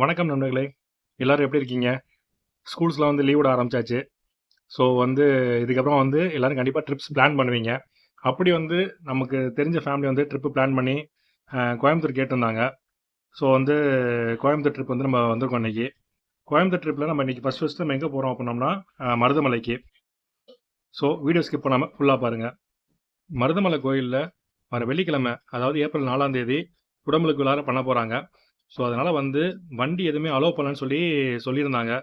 வணக்கம் நண்பர்களே. எல்லாரும் எப்படி இருக்கீங்க? ஸ்கூல்ஸ்லாம் வந்து லீவ் விட ஆரம்பிச்சாச்சு. ஸோ வந்து இதுக்கப்புறம் வந்து எல்லாரும் கண்டிப்பாக ட்ரிப்ஸ் பிளான் பண்ணுவீங்க. அப்படி வந்து நமக்கு தெரிஞ்ச ஃபேமிலி வந்து ட்ரிப்பு பிளான் பண்ணி கோயம்புத்தூர் கேட்டிருந்தாங்க. ஸோ வந்து கோயம்புத்தூர் ட்ரிப் வந்து நம்ம வந்திருக்கோம் இன்னைக்கு. கோயம்புத்தூர் ட்ரிப்பில் நம்ம இன்னைக்கு ஃபர்ஸ்ட் நம்ம எங்கே போகிறோம் அப்படின்னோம்னா மருதமலைக்கு. ஸோ வீடியோ ஸ்கிப் பண்ணாமல் ஃபுல்லாக பாருங்கள். மருதமலை கோயிலில் வர வெள்ளிக்கிழமை, அதாவது ஏப்ரல் 4ஆம் தேதி குடமுழுக்கு விழா பண்ண போகிறாங்க. ஸோ அதனால் வந்து வண்டி எதுவுமே அலோவ் பண்ணலன்னு சொல்லியிருந்தாங்க.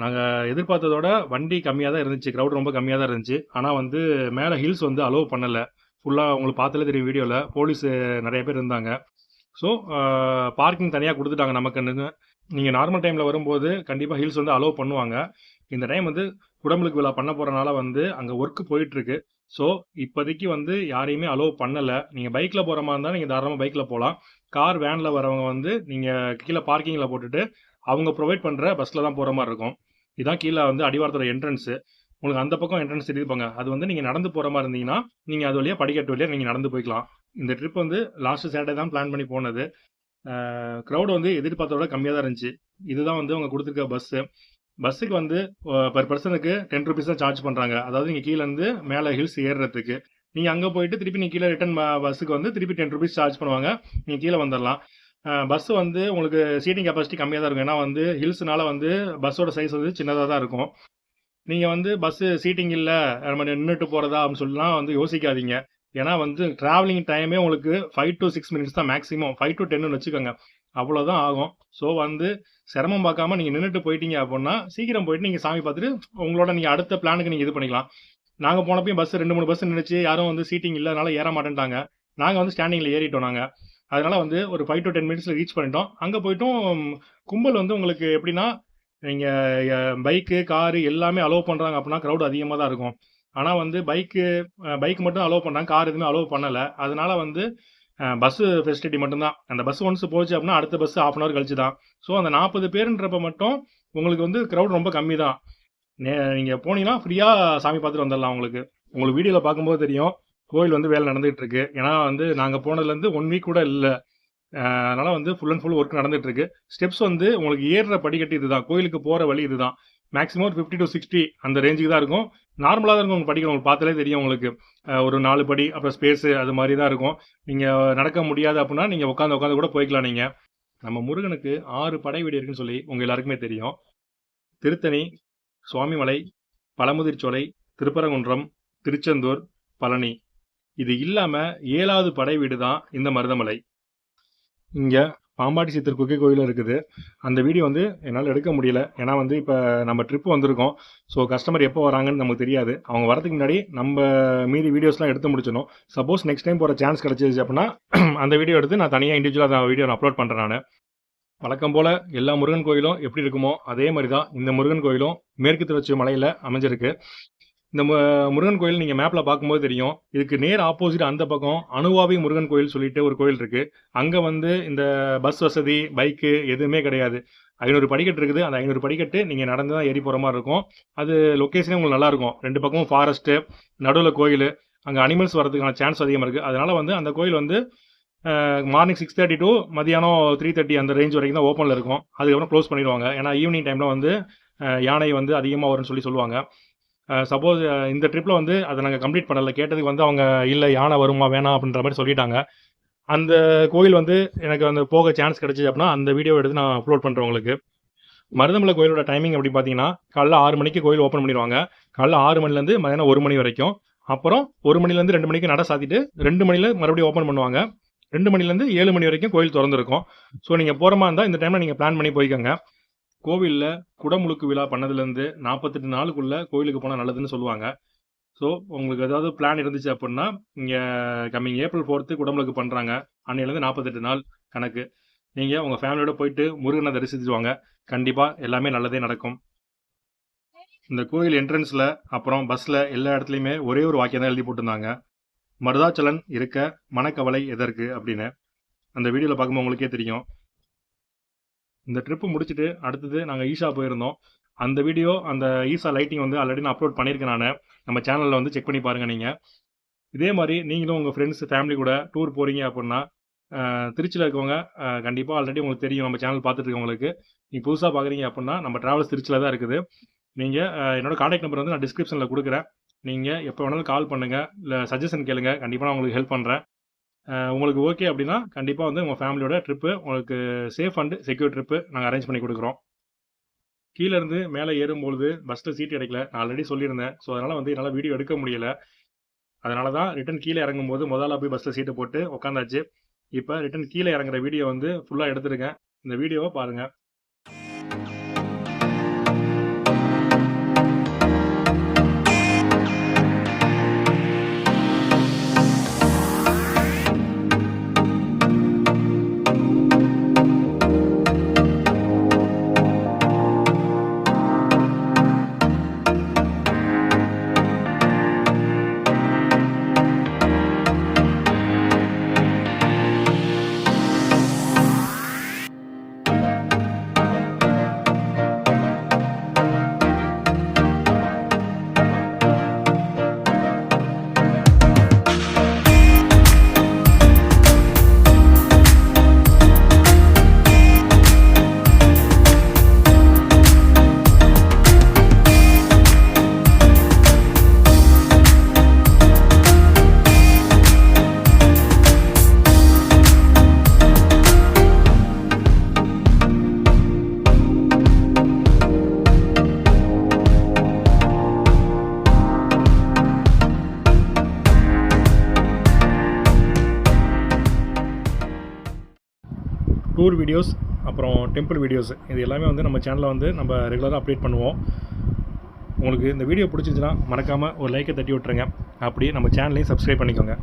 நாங்கள் எதிர்பார்த்ததோட வண்டி கம்மியாக தான் இருந்துச்சு, க்ரௌட் ரொம்ப கம்மியாக தான் இருந்துச்சு. ஆனால் வந்து மேலே ஹில்ஸ் வந்து அலோவ் பண்ணலை. ஃபுல்லாக உங்களுக்கு பார்த்தாலே தெரியும் வீடியோவில், போலீஸ் நிறைய பேர் இருந்தாங்க. ஸோ பார்க்கிங் தனியாக கொடுத்துட்டாங்க நமக்குன்னு. நீங்கள் நார்மல் டைமில் வரும்போது கண்டிப்பாக ஹில்ஸ் வந்து அலோவ் பண்ணுவாங்க. இந்த டைம் வந்து குடமுழுக்கு விழா பண்ண போகிறனால வந்து அங்கே ஒர்க்கு போயிட்டுருக்கு. ஸோ இப்போதைக்கு வந்து யாரையுமே அலோவ் பண்ணலை. நீங்கள் பைக்கில் போகிற மாதிரி இருந்தால் நீங்கள் தாராளமாக பைக்கில் போகலாம். கார் வேனில் வரவங்க வந்து நீங்கள் கீழே பார்க்கிங்கில் போட்டுட்டு அவங்க ப்ரொவைட் பண்ணுற பஸ்ஸில் தான் போகிற மாதிரி இருக்கும். இதான் கீழே வந்து அடிவாரத்தோட என்ட்ரன்ஸு. உங்களுக்கு அந்த பக்கம் என்ட்ரன்ஸ் தெரியுதுப்பாங்க, அது வந்து நீங்கள் நடந்து போகிற மாதிரி இருந்தீங்கன்னா நீங்கள் அது வழியாக படிக்கட்டு வழியாக நீங்கள் நடந்து போய்க்கலாம். இந்த ட்ரிப் வந்து லாஸ்ட்டு சாட்டர்டே தான் பிளான் பண்ணி போனது. க்ரௌடு வந்து எதிர்பார்த்தோட கம்மியாக தான் இருந்துச்சு. இதுதான் வந்து அவங்க கொடுத்துருக்க பஸ்ஸு. பஸ்ஸுக்கு வந்து பர் பர்சனுக்கு 10 ருபீஸ் தான் சார்ஜ் பண்ணுறாங்க. அதாவது நீங்கள் கீழேருந்து மேலே ஹில்ஸ் ஏறுறதுக்கு. நீங்கள் அங்கே போயிட்டு திருப்பி நீங்கள் கீழே ரிட்டன் பஸ்ஸுக்கு வந்து திருப்பி 10 ருபீஸ் சார்ஜ் பண்ணுவாங்க. நீங்கள் கீழே வந்துடலாம். பஸ் வந்து உங்களுக்கு சீட்டிங் கெப்பாசிட்டி கம்மியாக தான் இருக்கும். ஏன்னா வந்து ஹில்ஸ்னால வந்து பஸ்ஸோட சைஸ் வந்து சின்னதாக தான் இருக்கும். நீங்கள் வந்து பஸ்ஸு சீட்டிங் இல்லை, நம்ம நின்றுட்டு போகிறதா அப்படின்னு சொல்லலாம் வந்து யோசிக்காதீங்க. ஏன்னா வந்து ட்ராவலிங் டைமே உங்களுக்கு 5 to 6 மினிட்ஸ் தான் மேக்ஸிமம். 5 to 10ன்னு வச்சுக்கோங்க, அவ்வளோதான் ஆகும். ஸோ வந்து சிரமம் பார்க்காம நீங்கள் நின்றுட்டு போயிட்டீங்க அப்படின்னா சீக்கிரம் போயிட்டு நீங்கள் சாமி பார்த்துட்டு உங்களோட நீங்கள் அடுத்த பிளானுக்கு நீங்கள் இது பண்ணிக்கலாம். நாங்கள் போனப்பையும் பஸ் 2-3 பஸ் நின்றுச்சு, யாரும் வந்து சீட்டிங் இல்லாதனால ஏற மாட்டேன்ட்டாங்க. நாங்கள் வந்து ஸ்டாண்டிங்கில் ஏறிட்டோம். நாங்கள் அதனால் வந்து ஒரு 5 to 10 மினிட்ஸில் ரீச் பண்ணிட்டோம். அங்கே போய்ட்டும் கும்பல் வந்து உங்களுக்கு எப்படின்னா, நீங்கள் பைக்கு காரு எல்லாமே அலோவ் பண்ணுறாங்க அப்படின்னா க்ரௌட் அதிகமாக தான் இருக்கும். ஆனால் வந்து பைக் மட்டும் அலோவ் பண்ணுறாங்க, கார் எதுவுமே அலோவ் பண்ணலை. அதனால வந்து பஸ்ஸு ஃபெசிலிட்டி மட்டும்தான். அந்த பஸ் ஒன்ஸ் போச்சு அப்படின்னா அடுத்த பஸ் 1/2 hour கழிச்சு தான். ஸோ அந்த 40 பேருன்றப்ப மட்டும் உங்களுக்கு வந்து க்ரௌட் ரொம்ப கம்மி தான். நீங்கள் போனீங்கன்னா ஃப்ரீயாக சாமி பார்த்துட்டு வந்துடலாம். உங்களுக்கு வீடியோவில் பார்க்கும்போது தெரியும் கோயில் வந்து வேலை நடந்துகிட்டு இருக்கு. ஏன்னா வந்து நாங்கள் போனதுலேருந்து 1 வீக் கூட இல்லை. அதனால் வந்து ஃபுல் அண்ட் ஃபுல் ஒர்க் நடந்துட்டு இருக்கு. ஸ்டெப்ஸ் வந்து உங்களுக்கு ஏறுற படிக்கட்டு இதுதான், கோயிலுக்கு போகிற வழி இதுதான். மேக்ஸிமம் ஒரு 50 to 60 அந்த ரேஞ்சுக்கு தான் இருக்கும். நார்மலாக தான் இருக்கும். உங்களுக்கு படிக்கணும், உங்களுக்கு பார்த்தாலே தெரியும். உங்களுக்கு ஒரு 4 படி அப்புறம் ஸ்பேஸு அது மாதிரி தான் இருக்கும். நீங்கள் நடக்க முடியாது அப்படின்னா நீங்கள் உட்காந்து கூட போய்க்கலாம். நீங்கள் நம்ம முருகனுக்கு 6 படை வீடு இருக்குன்னு சொல்லி உங்கள் எல்லாருக்குமே தெரியும். திருத்தணி, சுவாமிமலை, பழமுதிர்ச்சோலை, திருப்பரங்குன்றம், திருச்செந்தூர், பழனி. இது இல்லாமல் 7வது படை வீடு தான் இந்த மருதமலை. இங்கே பாம்பாட்டி சித்தர் குகை கோயிலும் இருக்குது. அந்த வீடியோ வந்து என்னால் எடுக்க முடியல. ஏன்னா வந்து இப்போ நம்ம ட்ரிப்பு வந்திருக்கோம். ஸோ கஸ்டமர் எப்போ வராங்கன்னு நமக்கு தெரியாது. அவங்க வரதுக்கு முன்னாடி நம்ம மீதி வீடியோஸ்லாம் எடுத்து முடிச்சிடணும். சப்போஸ் நெக்ஸ்ட் டைம் போகிற சான்ஸ் கிடச்சிச்சு அப்படின்னா அந்த வீடியோ எடுத்து நான் தனியாக இண்டிவிஜுவலாக வீடியோ அப்லோட் பண்ணுறேன். நான் வழக்கம் போல் எல்லா முருகன் கோயிலும் எப்படி இருக்குமோ அதே மாதிரி தான் இந்த முருகன் கோயிலும் மேற்கு தொடர்ச்சி மலையில் அமைஞ்சிருக்கு. இந்த முருகன் கோயில் நீங்கள் மேப்பில் பார்க்கும்போது தெரியும். இதுக்கு நேர் ஆப்போசிட் அந்த பக்கம் அனுவாவி முருகன் கோயில் சொல்லிட்டு ஒரு கோயில் இருக்குது. அங்கே வந்து இந்த பஸ் வசதி, பைக்கு எதுவுமே கிடையாது. 500 படிக்கட்டு இருக்குது. அந்த 500 படிக்கட்டு நீங்கள் நடந்து தான் ஏறி போகிற மாதிரி இருக்கும். அது லொக்கேஷனே உங்களுக்கு நல்லாயிருக்கும். 2 பக்கமும் ஃபாரஸ்ட்டு, நடுவில் கோயில். அங்கே அனிமல்ஸ் வரதுக்கான சான்ஸ் அதிகமாக இருக்குது. அதனால் வந்து அந்த கோயில் வந்து மார்னிங் 6:30 to மதியானம் 3:30 அந்த ரேஞ்ச் வரைக்கும் தான் ஓப்பனில் இருக்கும். அதுக்கப்புறம் க்ளோஸ் பண்ணிடுவாங்க. ஏன்னா ஈவினிங் டைமில் வந்து யானை வந்து அதிகமாக வரும்னு சொல்லுவாங்க. சப்போஸ் இந்த ட்ரிப்பில் வந்து அதை நாங்கள் கம்ப்ளீட் பண்ணலை. கேட்டதுக்கு வந்து அவங்க இல்லை யானை வருமா வேணாம் அப்படின்ற மாதிரி சொல்லிட்டாங்க. அந்த கோயில் வந்து எனக்கு அந்த போக சான்ஸ் கிடச்சிச்சு அப்படின்னா அந்த வீடியோ எடுத்து நான் அப்லோட் பண்ணுறேன் உங்களுக்கு. மருதமலை கோயிலோட டைமிங் அப்படி பார்த்தீங்கன்னா காலைல 6 மணிக்கு கோயில் ஓப்பன் பண்ணிடுவாங்க. காலைல 6 மணிலேருந்து மதியானம் 1 மணி வரைக்கும். அப்புறம் 1 மணிலேருந்து 2 மணிக்கு நட சாத்திட்டு 2 மணியில் மறுபடியும் ஓப்பன் பண்ணுவாங்க. 2 மணிலேருந்து 7 மணி வரைக்கும் கோயில் திறந்துருக்கும். ஸோ நீங்கள் போகிற மாதிரி இருந்தால் இந்த டைமில் நீங்கள் பிளான் பண்ணி போய்க்கோங்க. கோவிலில் குடமுழுக்கு விழா பண்ணதுலேருந்து 48 நாளுக்குள்ளே கோயிலுக்கு போனால் நல்லதுன்னு சொல்லுவாங்க. ஸோ உங்களுக்கு ஏதாவது பிளான் இருந்துச்சு அப்படின்னா இங்கே கம்மிங் ஏப்ரல் 4 குடமுழுக்கு பண்ணுறாங்க. அன்னையிலேருந்து 48 நாள் கணக்கு. நீங்கள் உங்கள் ஃபேமிலியோட போயிட்டு முருகனை தரிசிச்சுட்டு வாங்க. கண்டிப்பாக எல்லாமே நல்லதே நடக்கும். இந்த கோயில் என்ட்ரன்ஸில் அப்புறம் பஸ்ஸில் எல்லா இடத்துலையுமே ஒரே ஒரு வாக்கியம் தான் எழுதி போட்டிருந்தாங்க, மருதாச்சலன் இருக்க மனக்கவலை எதற்கு அப்படின்னு. அந்த வீடியோவில் பார்க்கும்போது உங்களுக்கே தெரியும். இந்த ட்ரிப்பு முடிச்சுட்டு அடுத்தது நாங்கள் ஈஷா போயிருந்தோம். அந்த வீடியோ அந்த ஈஷா லைட்டிங் வந்து ஆல்ரெடி நான் அப்லோட் பண்ணியிருக்கேன். நான் நம்ம சேனலில் வந்து செக் பண்ணி பாருங்கள். நீங்கள் இதே மாதிரி நீங்களும் உங்கள் ஃப்ரெண்ட்ஸ் ஃபேமிலி கூட டூர் போகிறீங்க அப்படின்னா திருச்சியில் இருக்கவங்க கண்டிப்பாக ஆல்ரெடி உங்களுக்கு தெரியும், நம்ம சேனல் பார்த்துட்டு இருக்கவங்களுக்கு. நீங்கள் புதுசாக பார்க்குறீங்க அப்படின்னா நம்ம ட்ராவல்ஸ் திருச்சியில் தான் இருக்குது. நீங்கள் என்னோட காண்டாக்ட் நம்பர் வந்து நான் டிஸ்கிரிப்ஷனில் கொடுக்குறேன். நீங்கள் எப்போ வேணாலும் கால் பண்ணுங்கள், இல்லை சஜஷன் கேளுங்க, கண்டிப்பாக நான் உங்களுக்கு ஹெல்ப் பண்ணுறேன். உங்களுக்கு ஓகே அப்படின்னா கண்டிப்பாக வந்து உங்கள் ஃபேமிலியோட ட்ரிப்பு உங்களுக்கு சேஃப் அண்ட் செக்யூர் ட்ரிப்பு நாங்கள் அரேஞ்ச் பண்ணி கொடுக்குறோம். கீழேருந்து மேலே ஏறும்பொழுது பஸ்ஸில் சீட் கிடைக்கல, நான் ஆல்ரெடி சொல்லியிருந்தேன். ஸோ அதனால் வந்து என்னால் வீடியோ எடுக்க முடியலை. அதனால தான் ரிட்டன் கீழே இறங்கும்போது முதல்ல போய் பஸ்ஸில் சீட்டை போட்டு உட்காந்தாச்சு. இப்போ ரிட்டன் கீழே இறங்குற வீடியோ வந்து ஃபுல்லாக எடுத்துருக்கேன். இந்த வீடியோவை பாருங்கள். டூர் வீடியோஸ் அப்புறம் டெம்பிள் வீடியோஸ் இது எல்லாமே வந்து நம்ம சேனலில் வந்து நம்ம ரெகுலராக அப்டேட் பண்ணுவோம். உங்களுக்கு இந்த வீடியோ பிடிச்சிருந்துச்சுன்னா மறக்காமல் ஒரு லைக்கை தட்டி விட்டுருங்க. அப்படியே நம்ம சேனலையும் சப்ஸ்கிரைப் பண்ணிக்கோங்க.